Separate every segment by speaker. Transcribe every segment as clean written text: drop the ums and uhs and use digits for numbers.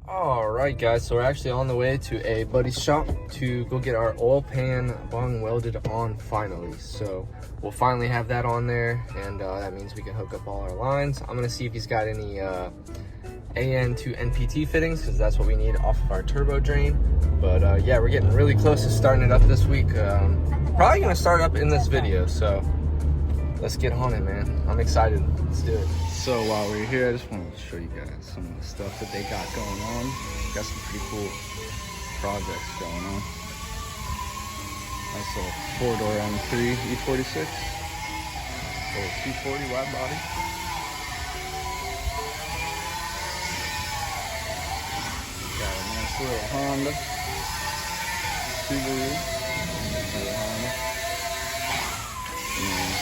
Speaker 1: All right, guys, so we're actually on the way to a buddy's shop to go get our oil pan bung welded on finally. So we'll finally have that on there, and that means we can hook up all our lines. I'm gonna see if he's got any AN to NPT fittings, because that's what we need off of our turbo drain. But yeah, we're getting really close to starting it up this week. Probably gonna start up in this video, so let's get on it, man. I'm excited. Let's do it.
Speaker 2: So while we're here, I just wanted to show you guys some of the stuff that they got going on. Got some pretty cool projects going on. Nice little 4-door M3 E46. Little 240 wide body. Got a nice little Honda. Subaru. Little Honda. And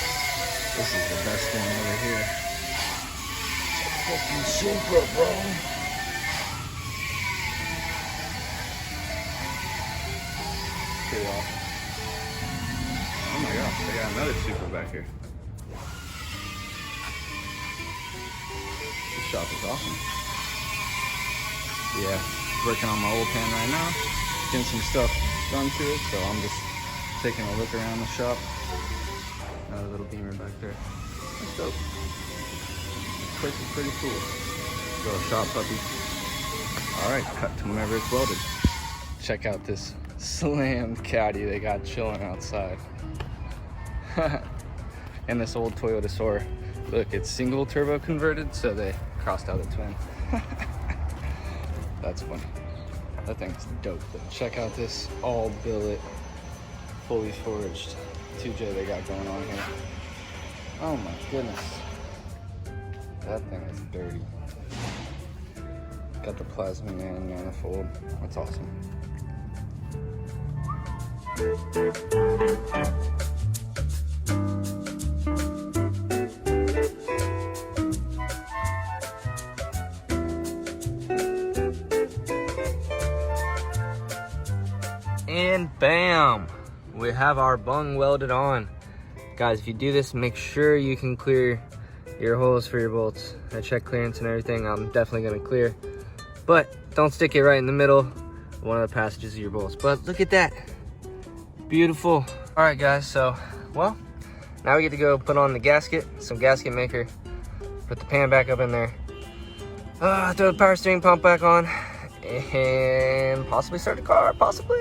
Speaker 2: this is the best one over here. Fucking super, bro. Pretty awesome. Oh my gosh, they got another super back here. This shop is awesome. Yeah, working on my old pan right now. Getting some stuff done to it, so I'm just taking a look around the shop. Another little beamer back there. That's dope. This place is pretty cool. Little shop puppy. Alright, cut to whenever it's welded. Check out this slammed caddy they got chilling outside. And this old Toyota Soarer. Look, it's single turbo converted, so they crossed out a twin. That's funny. That thing's dope though. Check out this all billet, fully forged 2J they got going on here. Oh my goodness. That thing is dirty. Got the plasma and manifold. That's awesome.
Speaker 1: And bam, we have our bung welded on. Guys, if you do this, make sure you can clear your holes for your bolts. I check clearance and everything. I'm definitely gonna clear, but don't stick it right in the middle of one of the passages of your bolts. But look at that, beautiful. All right, guys, so well, now we get to go put on the gasket, some gasket maker, put the pan back up in there, throw the power steering pump back on, and possibly start the car. Possibly.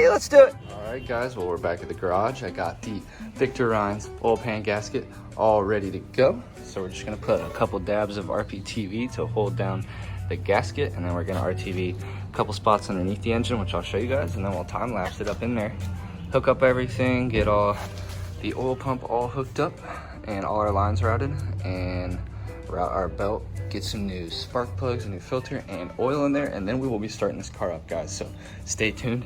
Speaker 1: Let's do it.
Speaker 2: All right, guys, well, we're back at the garage. I got the Victor Rhines oil pan gasket all ready to go. So we're just gonna put a couple dabs of RPTV to hold down the gasket, and then we're gonna RTV a couple spots underneath the engine, which I'll show you guys, and then we'll time lapse it up in there, hook up everything, get all the oil pump all hooked up, and all our lines routed, and route our belt, get some new spark plugs, a new filter, and oil in there, and then we will be starting this car up, guys. So stay tuned.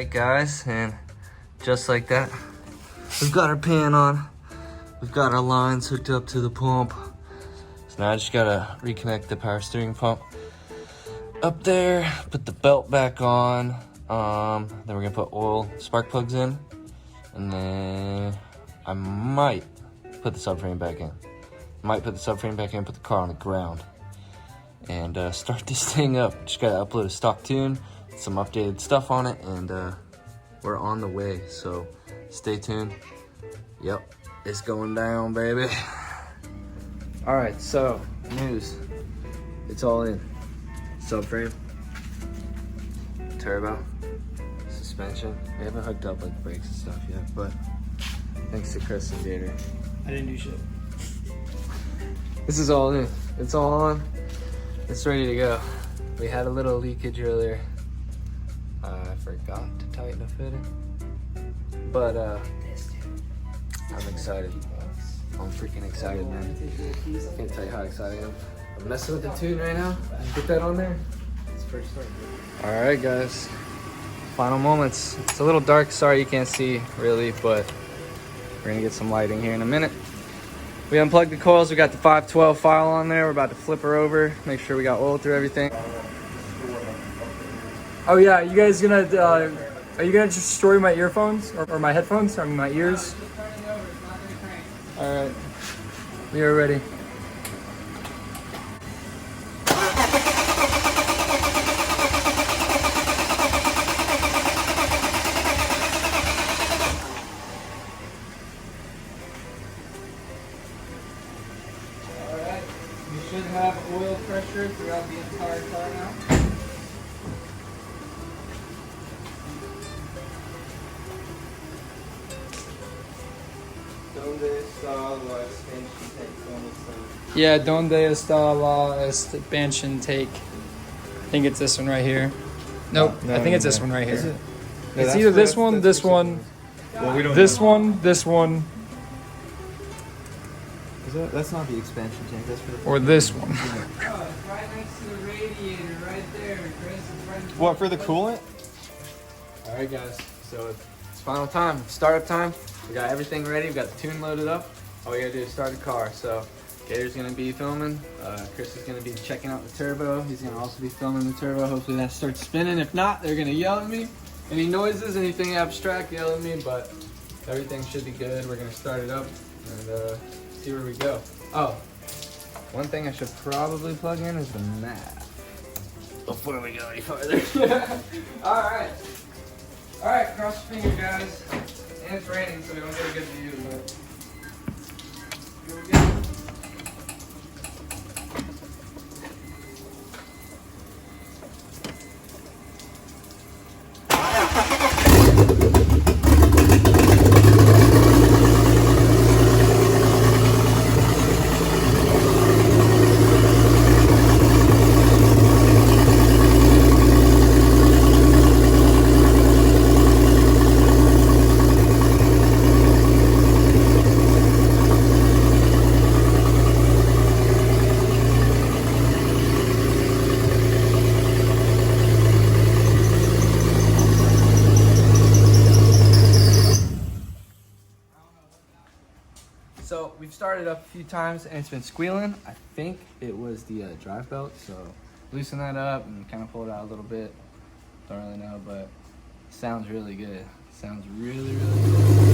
Speaker 1: right, guys, and just like that, we've got our pan on, we've got our lines hooked up to the pump. So now I just gotta reconnect the power steering pump,
Speaker 2: up there, put the belt back on. Then we're gonna put oil spark plugs in, and then I might put the subframe back in. Put the car on the ground, and start this thing up. Just gotta upload a stock tune, some updated stuff on it, and we're on the way. So stay tuned. Yep, it's going down, baby. All right, so news. It's all in. Subframe, turbo, suspension. We haven't hooked up like brakes and stuff yet, but thanks to Chris and Gator.
Speaker 3: I didn't do shit.
Speaker 2: This is all in. It's all on. It's ready to go. We had a little leakage earlier. I forgot to tighten a fitting, but I'm excited. I'm freaking excited, man. Can't tell you how excited I am. I'm messing with the tune right now. Get that on there.
Speaker 3: It's first start.
Speaker 2: All right, guys. Final moments. It's a little dark. Sorry you can't see really, but we're gonna get some lighting here in a minute. We unplugged the coils. We got the 512 file on there. We're about to flip her over. Make sure we got oil through everything.
Speaker 3: Oh yeah, you guys gonna? Are you gonna just destroy my earphones or my headphones? I mean my ears. All right, we are ready.
Speaker 1: Alright, you should have oil pressure throughout the entire car now. Donde está la expansion tank? ¿Dónde está?
Speaker 3: Yeah, donde está la expansion take? I think it's this one right here. Nope, I think it's this one right here. It's either this one, this one,
Speaker 4: Well, we don't
Speaker 3: this
Speaker 4: know.
Speaker 3: one, this one,
Speaker 4: That's not the expansion tank. That's for the.
Speaker 3: or this one.
Speaker 1: Oh, it's right next to the radiator, right there, Chris. It's right in
Speaker 4: What, for the coolant?
Speaker 2: All right, guys. So it's final time. Startup time. We got everything ready. We got the tune loaded up. All we gotta do is start the car. So Gator's gonna be filming. Chris is gonna be checking out the turbo. He's gonna also be filming the turbo. Hopefully that starts spinning. If not, they're gonna yell at me. Any noises, anything abstract, yell at me. But everything should be good. We're gonna start it up and see where we go. Oh, one thing I should probably plug in is the map before we go any farther.
Speaker 1: All right. All right, cross your fingers, guys. And it's raining, so we don't get a good view, but here we go.
Speaker 2: So we've started up a few times and it's been squealing. I think it was the drive belt, so loosen that up and kind of pull it out a little bit. Don't really know, but it sounds really good. Sounds really, really good.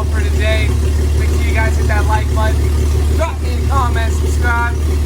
Speaker 1: all for today. Make sure you guys hit that like button, drop me a comment, subscribe.